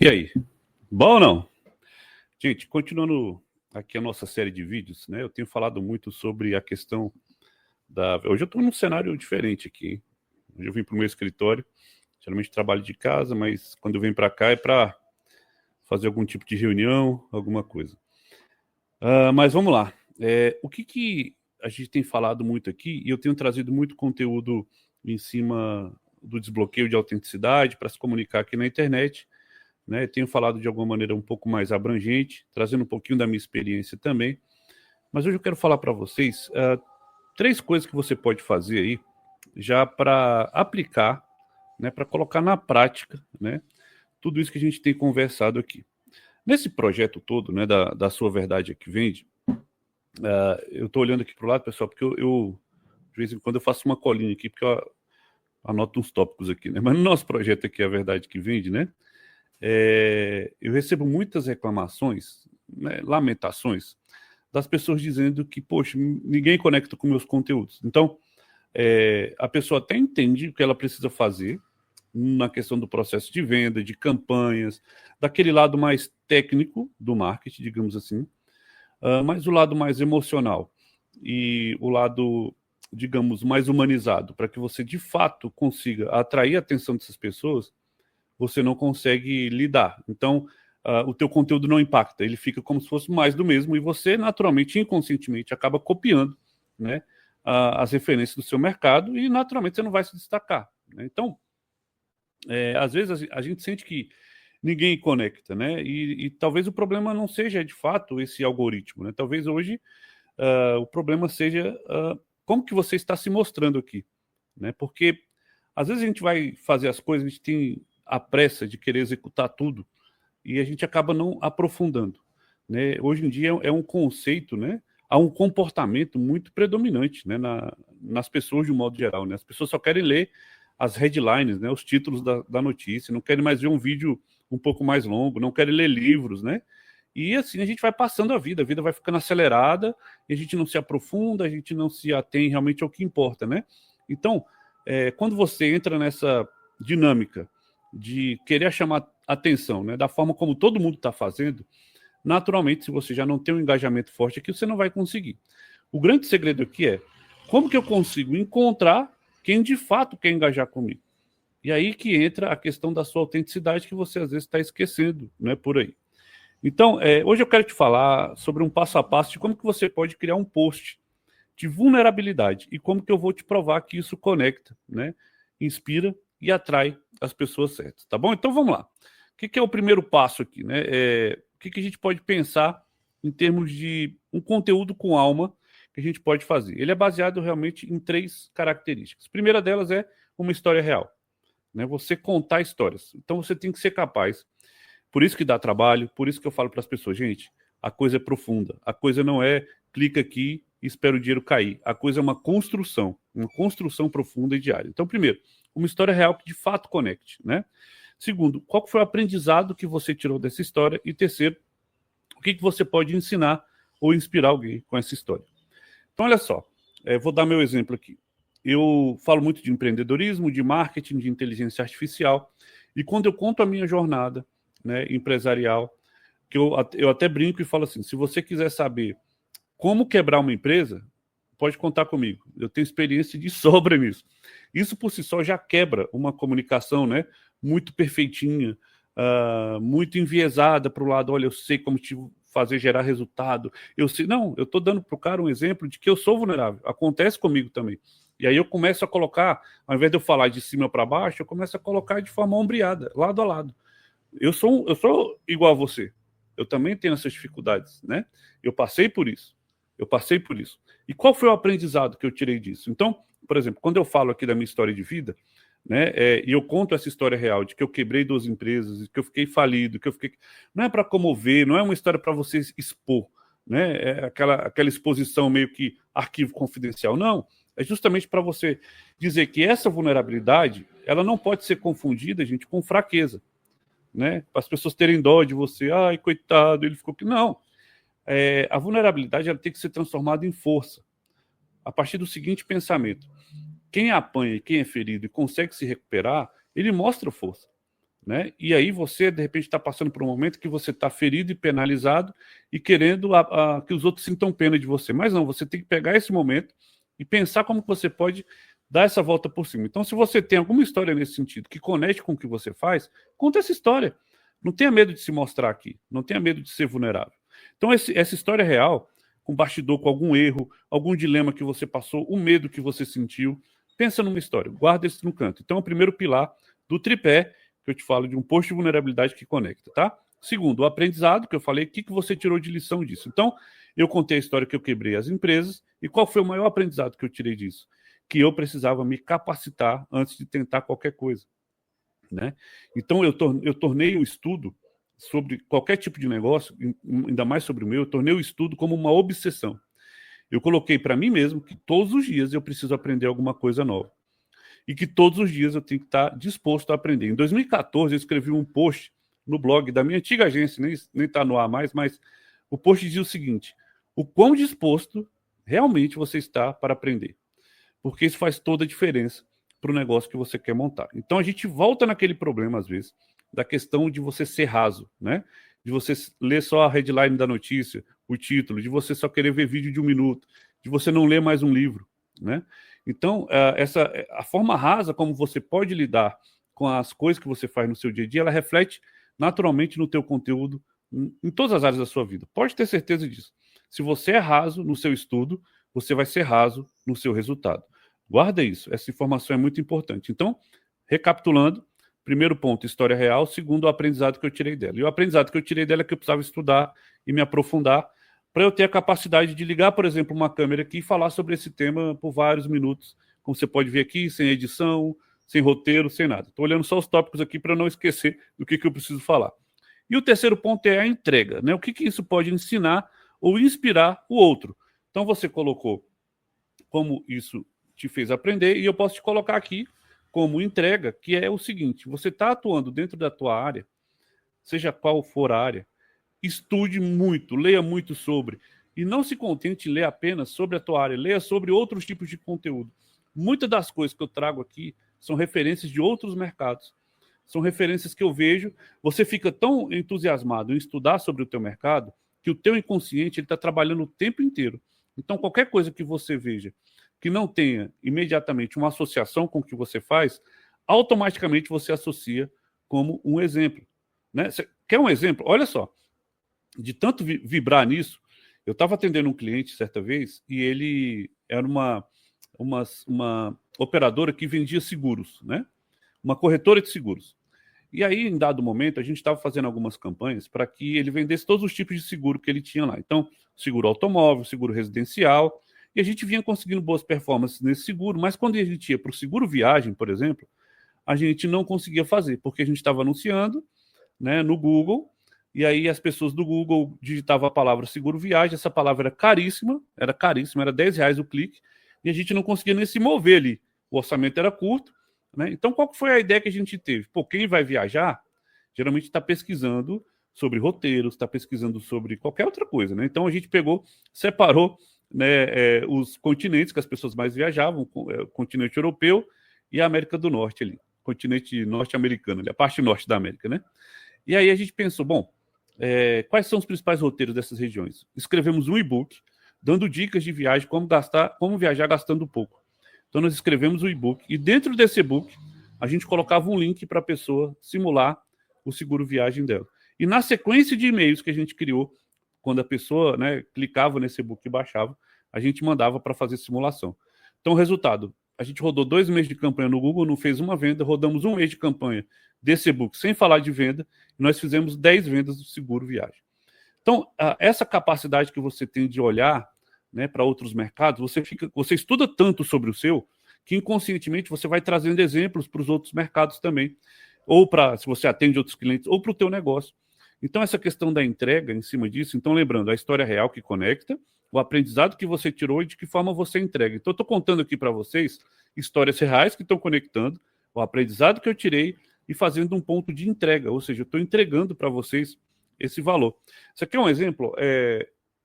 E aí? Bom ou não? Gente, continuando aqui a nossa série de vídeos, né? Eu tenho falado muito sobre a questão da... Hoje eu estou num cenário diferente aqui, hein? Hoje eu vim para o meu escritório, geralmente trabalho de casa, mas quando eu venho para cá é para fazer algum tipo de reunião, alguma coisa. Mas vamos lá. O que a gente tem falado muito aqui, e eu tenho trazido muito conteúdo em cima do desbloqueio de autenticidade para se comunicar aqui na internet, né? Tenho falado de alguma maneira um pouco mais abrangente, trazendo um pouquinho da minha experiência também. Mas hoje eu quero falar para vocês três coisas que você pode fazer aí já para aplicar, né, para colocar na prática, né, tudo isso que a gente tem conversado aqui. Nesse projeto todo, né, da Sua Verdade é que Vende, eu estou olhando aqui para o lado, pessoal, porque de vez em quando eu faço uma colinha aqui, porque eu anoto uns tópicos aqui, né? Mas no nosso projeto aqui, A Verdade que Vende, né, eu recebo muitas reclamações, né, lamentações, das pessoas dizendo que, poxa, ninguém conecta com meus conteúdos. Então, a pessoa até entende o que ela precisa fazer na questão do processo de venda, de campanhas, daquele lado mais técnico do marketing, digamos assim, mas o lado mais emocional e o lado, digamos, mais humanizado, para que você de fato consiga atrair a atenção dessas pessoas, você não consegue lidar. Então, o teu conteúdo não impacta, ele fica como se fosse mais do mesmo e você, naturalmente, inconscientemente, acaba copiando, né, as referências do seu mercado e, naturalmente, você não vai se destacar, né? Então, às vezes, a gente sente que ninguém conecta, né? E talvez o problema não seja, de fato, esse algoritmo, né? Talvez hoje o problema seja como que você está se mostrando aqui, né? Porque, às vezes, a gente vai fazer as coisas, a gente tem a pressa de querer executar tudo, e a gente acaba não aprofundando, né? Hoje em dia é um conceito, né? Há um comportamento muito predominante, né? Nas pessoas de um modo geral, né? As pessoas só querem ler as headlines, né? Os títulos da notícia, não querem mais ver um vídeo um pouco mais longo, não querem ler livros, né? E assim a gente vai passando a vida vai ficando acelerada, e a gente não se aprofunda, a gente não se atém realmente ao que importa, né? Então, quando você entra nessa dinâmica de querer chamar atenção, né, da forma como todo mundo está fazendo, naturalmente, se você já não tem um engajamento forte aqui, você não vai conseguir. O grande segredo aqui é como que eu consigo encontrar quem de fato quer engajar comigo. E aí que entra a questão da sua autenticidade, que você às vezes está esquecendo, né, por aí. Então, hoje eu quero te falar sobre um passo a passo de como que você pode criar um post de vulnerabilidade e como que eu vou te provar que isso conecta, né, inspira e atrai as pessoas certas, tá bom? Então vamos lá. O que é o primeiro passo aqui, né? O que a gente pode pensar em termos de um conteúdo com alma que a gente pode fazer? Ele é baseado realmente em três características. A primeira delas é uma história real, né? Você contar histórias. Então você tem que ser capaz. Por isso que dá trabalho, por isso que eu falo para as pessoas, gente, a coisa é profunda. A coisa não é clica aqui e espera o dinheiro cair. A coisa é uma construção profunda e diária. Então, primeiro, uma história real que de fato conecte, né? Segundo, qual foi o aprendizado que você tirou dessa história? E terceiro, o que você pode ensinar ou inspirar alguém com essa história? Então, olha só, vou dar meu exemplo aqui. Eu falo muito de empreendedorismo, de marketing, de inteligência artificial, e quando eu conto a minha jornada, né, empresarial, que eu até brinco e falo assim, se você quiser saber como quebrar uma empresa, pode contar comigo. Eu tenho experiência de sobra nisso. Isso por si só já quebra uma comunicação, né, muito perfeitinha, muito enviesada para o lado, olha, eu sei como te fazer gerar resultado. Eu sei, não, eu estou dando para o cara um exemplo de que eu sou vulnerável. Acontece comigo também. E aí eu começo a colocar, ao invés de eu falar de cima para baixo, eu começo a colocar de forma ombreada, lado a lado. Eu sou igual a você. Eu também tenho essas dificuldades, né? Eu passei por isso. Eu passei por isso. E qual foi o aprendizado que eu tirei disso? Então, por exemplo, quando eu falo aqui da minha história de vida, né, e eu conto essa história real de que eu quebrei 2 empresas, que eu fiquei falido, que eu fiquei... Não é para comover, não é uma história para você expor, né? É aquela exposição meio que arquivo confidencial. Não, é justamente para você dizer que essa vulnerabilidade, ela não pode ser confundida, gente, com fraqueza, né? Para as pessoas terem dó de você. Ai, coitado, ele ficou... Não. A vulnerabilidade ela tem que ser transformada em força. A partir do seguinte pensamento. Quem apanha e quem é ferido e consegue se recuperar, ele mostra força. né? E aí você, de repente, está passando por um momento que você está ferido e penalizado e querendo que os outros sintam pena de você. Mas não, você tem que pegar esse momento e pensar como que você pode dar essa volta por cima. Então, se você tem alguma história nesse sentido que conecte com o que você faz, conta essa história. Não tenha medo de se mostrar aqui. Não tenha medo de ser vulnerável. Então, essa história real, com bastidor, com algum erro, algum dilema que você passou, o medo que você sentiu, pensa numa história. Guarda isso no canto. Então, é o primeiro pilar do tripé, que eu te falo de um posto de vulnerabilidade que conecta, tá? Segundo, o aprendizado, que eu falei, o que você tirou de lição disso? Então, eu contei a história que eu quebrei as empresas, e qual foi o maior aprendizado que eu tirei disso? Que eu precisava me capacitar antes de tentar qualquer coisa, né? Então, eu tornei o estudo sobre qualquer tipo de negócio, ainda mais sobre o meu, eu tornei o estudo como uma obsessão. Eu coloquei para mim mesmo que todos os dias eu preciso aprender alguma coisa nova. E que todos os dias eu tenho que estar disposto a aprender. Em 2014, eu escrevi um post no blog da minha antiga agência, nem está no ar mais, mas o post dizia o seguinte: o quão disposto realmente você está para aprender. Porque isso faz toda a diferença para o negócio que você quer montar. Então a gente volta naquele problema, às vezes, da questão de você ser raso, né? De você ler só a headline da notícia, o título, de você só querer ver vídeo de 1 minuto, de você não ler mais um livro, né? Então, a forma rasa como você pode lidar com as coisas que você faz no seu dia a dia, ela reflete naturalmente no teu conteúdo em todas as áreas da sua vida. Pode ter certeza disso. Se você é raso no seu estudo, você vai ser raso no seu resultado. Guarda isso, essa informação é muito importante. Então, recapitulando, primeiro ponto, história real. Segundo, o aprendizado que eu tirei dela. E o aprendizado que eu tirei dela é que eu precisava estudar e me aprofundar para eu ter a capacidade de ligar, por exemplo, uma câmera aqui e falar sobre esse tema por vários minutos, como você pode ver aqui, sem edição, sem roteiro, sem nada. Estou olhando só os tópicos aqui para não esquecer do que eu preciso falar. E o terceiro ponto é a entrega, né? O que isso pode ensinar ou inspirar o outro. Então você colocou como isso te fez aprender, e eu posso te colocar aqui como entrega, que é o seguinte: você está atuando dentro da tua área, seja qual for a área, estude muito, leia muito sobre, e não se contente em ler apenas sobre a tua área, leia sobre outros tipos de conteúdo. Muitas das coisas que eu trago aqui são referências de outros mercados, são referências que eu vejo. Você fica tão entusiasmado em estudar sobre o teu mercado que o teu inconsciente está trabalhando o tempo inteiro. Então, qualquer coisa que você veja que não tenha imediatamente uma associação com o que você faz, automaticamente você associa como um exemplo, né? Você quer um exemplo? Olha só, de tanto vibrar nisso, eu estava atendendo um cliente certa vez e ele era uma operadora que vendia seguros, né? Uma corretora de seguros. E aí, em dado momento, a gente estava fazendo algumas campanhas para que ele vendesse todos os tipos de seguro que ele tinha lá. Então, seguro automóvel, seguro residencial, e a gente vinha conseguindo boas performances nesse seguro, mas quando a gente ia para o seguro viagem, por exemplo, a gente não conseguia fazer, porque a gente estava anunciando, né, no Google, e aí as pessoas do Google digitavam a palavra seguro viagem, essa palavra era caríssima, era R$10 o clique, e a gente não conseguia nem se mover ali. O orçamento era curto, né? Então, qual foi a ideia que a gente teve? Pô, quem vai viajar, geralmente está pesquisando sobre roteiros, está pesquisando sobre qualquer outra coisa, né? Então, a gente pegou, separou, né, os continentes que as pessoas mais viajavam, o continente europeu e a América do Norte ali, continente norte-americano, a parte norte da América, né? E aí a gente pensou, bom, quais são os principais roteiros dessas regiões? Escrevemos um e-book dando dicas de viagem, como viajar gastando pouco. Então nós escrevemos o e-book e dentro desse e-book a gente colocava um link para a pessoa simular o seguro viagem dela. E na sequência de e-mails que a gente criou, quando a pessoa, né, clicava nesse e-book e baixava, a gente mandava para fazer simulação. Então, o resultado, a gente rodou 2 meses de campanha no Google, não fez uma venda, rodamos 1 mês de campanha desse e-book sem falar de venda, e nós fizemos 10 vendas do seguro viagem. Então, essa capacidade que você tem de olhar, né, para outros mercados, você estuda tanto sobre o seu, que inconscientemente você vai trazendo exemplos para os outros mercados também, ou para, se você atende outros clientes, ou para o teu negócio. Então, essa questão da entrega em cima disso, então lembrando, a história real que conecta, o aprendizado que você tirou e de que forma você entrega. Então, eu estou contando aqui para vocês histórias reais que estão conectando, o aprendizado que eu tirei e fazendo um ponto de entrega, ou seja, eu estou entregando para vocês esse valor. Isso aqui é um exemplo,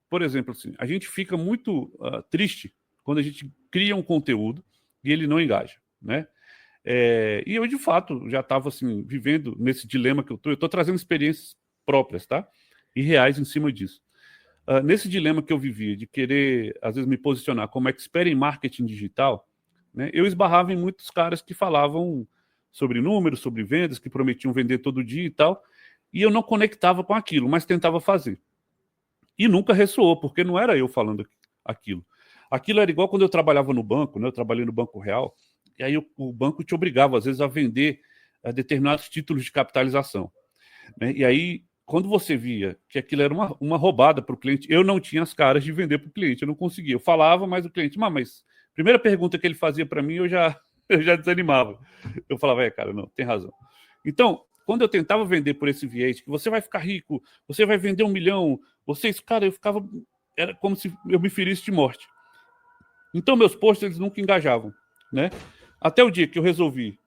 por exemplo, assim, a gente fica muito triste quando a gente cria um conteúdo e ele não engaja, né? E eu, de fato, já estava assim, vivendo nesse dilema que eu estou. Eu estou trazendo experiências próprias, tá? E reais em cima disso. Nesse dilema que eu vivia, de querer, às vezes, me posicionar como expert em marketing digital, né, eu esbarrava em muitos caras que falavam sobre números, sobre vendas, que prometiam vender todo dia e tal, e eu não conectava com aquilo, mas tentava fazer. E nunca ressoou, porque não era eu falando aquilo. Aquilo era igual quando eu trabalhava no banco, né? Eu trabalhei no Banco Real, e aí o banco te obrigava, às vezes, a vender determinados títulos de capitalização, né? E aí, quando você via que aquilo era uma roubada para o cliente, eu não tinha as caras de vender para o cliente, eu não conseguia. Eu falava, mas o cliente, mas primeira pergunta que ele fazia para mim, eu já desanimava. Eu falava, cara, não, tem razão. Então, quando eu tentava vender por esse viés, que você vai ficar rico, você vai vender 1 milhão, cara, eu ficava, era como se eu me ferisse de morte. Então, meus posts, eles nunca engajavam, né? Até o dia que eu resolvi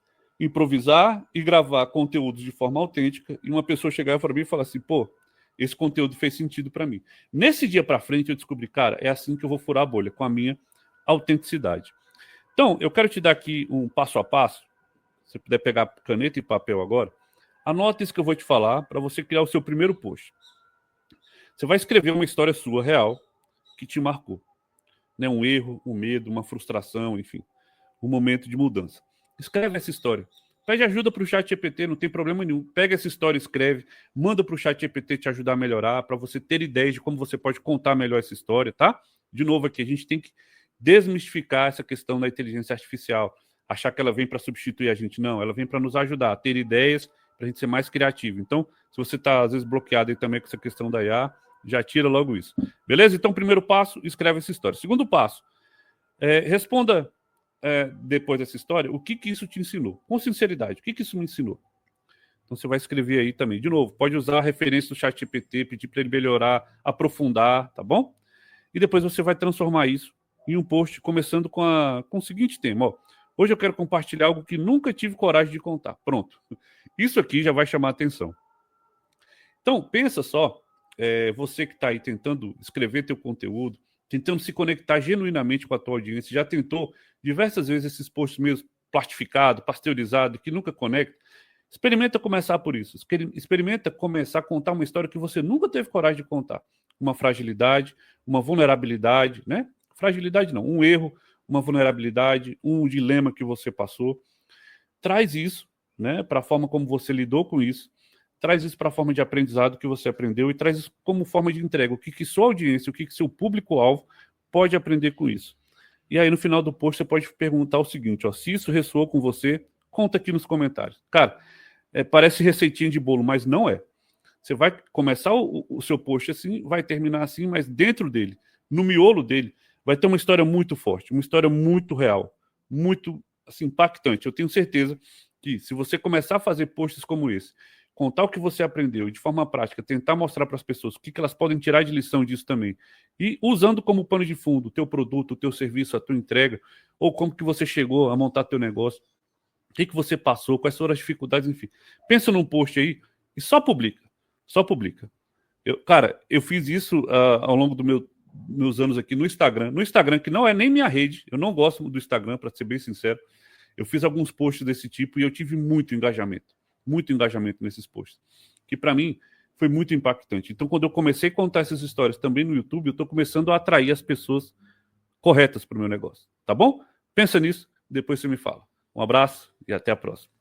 improvisar e gravar conteúdos de forma autêntica, e uma pessoa chegava para mim e falar assim, pô, esse conteúdo fez sentido para mim. Nesse dia para frente, eu descobri, cara, é assim que eu vou furar a bolha, com a minha autenticidade. Então, eu quero te dar aqui um passo a passo. Se você puder pegar caneta e papel agora, anota isso que eu vou te falar para você criar o seu primeiro post. Você vai escrever uma história sua, real, que te marcou, né? Um erro, um medo, uma frustração, enfim, um momento de mudança. Escreve essa história. Pede ajuda para o ChatGPT, não tem problema nenhum. Pega essa história, escreve, manda para o ChatGPT te ajudar a melhorar, para você ter ideias de como você pode contar melhor essa história, tá? De novo aqui, a gente tem que desmistificar essa questão da inteligência artificial. Achar que ela vem para substituir a gente. Não, ela vem para nos ajudar a ter ideias, para a gente ser mais criativo. Então, se você está, às vezes, bloqueado aí também com essa questão da IA, já tira logo isso. Beleza? Então, primeiro passo, escreve essa história. Segundo passo, responda depois dessa história o que isso te ensinou. Com sinceridade, o que isso me ensinou? Então, você vai escrever aí também. De novo, pode usar a referência do ChatGPT, pedir para ele melhorar, aprofundar, tá bom? E depois você vai transformar isso em um post, começando com o seguinte tema, ó. Hoje eu quero compartilhar algo que nunca tive coragem de contar. Pronto. Isso aqui já vai chamar a atenção. Então, pensa só, você que está aí tentando escrever teu conteúdo, tentando se conectar genuinamente com a tua audiência, já tentou diversas vezes esses posts meio plastificados, pasteurizados, que nunca conecta. Experimenta começar por isso. Experimenta começar a contar uma história que você nunca teve coragem de contar. Uma fragilidade, uma vulnerabilidade, né? Fragilidade não, um erro, uma vulnerabilidade, um dilema que você passou. Traz isso, né, para a forma como você lidou com isso. Traz isso para a forma de aprendizado que você aprendeu e traz isso como forma de entrega. O que sua audiência, o que seu público-alvo pode aprender com isso. E aí, no final do post, você pode perguntar o seguinte, ó, se isso ressoou com você, conta aqui nos comentários. Cara, parece receitinha de bolo, mas não é. Você vai começar o seu post assim, vai terminar assim, mas dentro dele, no miolo dele, vai ter uma história muito forte, uma história muito real, muito assim, impactante. Eu tenho certeza que se você começar a fazer posts como esse, contar o que você aprendeu e de forma prática tentar mostrar para as pessoas o que elas podem tirar de lição disso também, e usando como pano de fundo o teu produto, o teu serviço, a tua entrega, ou como que você chegou a montar teu negócio, o que você passou, quais foram as dificuldades, enfim. Pensa num post aí e só publica. Só publica. Cara, eu fiz isso ao longo dos meus anos aqui no Instagram. No Instagram, que não é nem minha rede, eu não gosto do Instagram, para ser bem sincero. Eu fiz alguns posts desse tipo e eu tive muito engajamento nesses posts, que para mim foi muito impactante. Então, quando eu comecei a contar essas histórias também no YouTube, eu estou começando a atrair as pessoas corretas para o meu negócio. Tá bom? Pensa nisso, depois você me fala. Um abraço e até a próxima.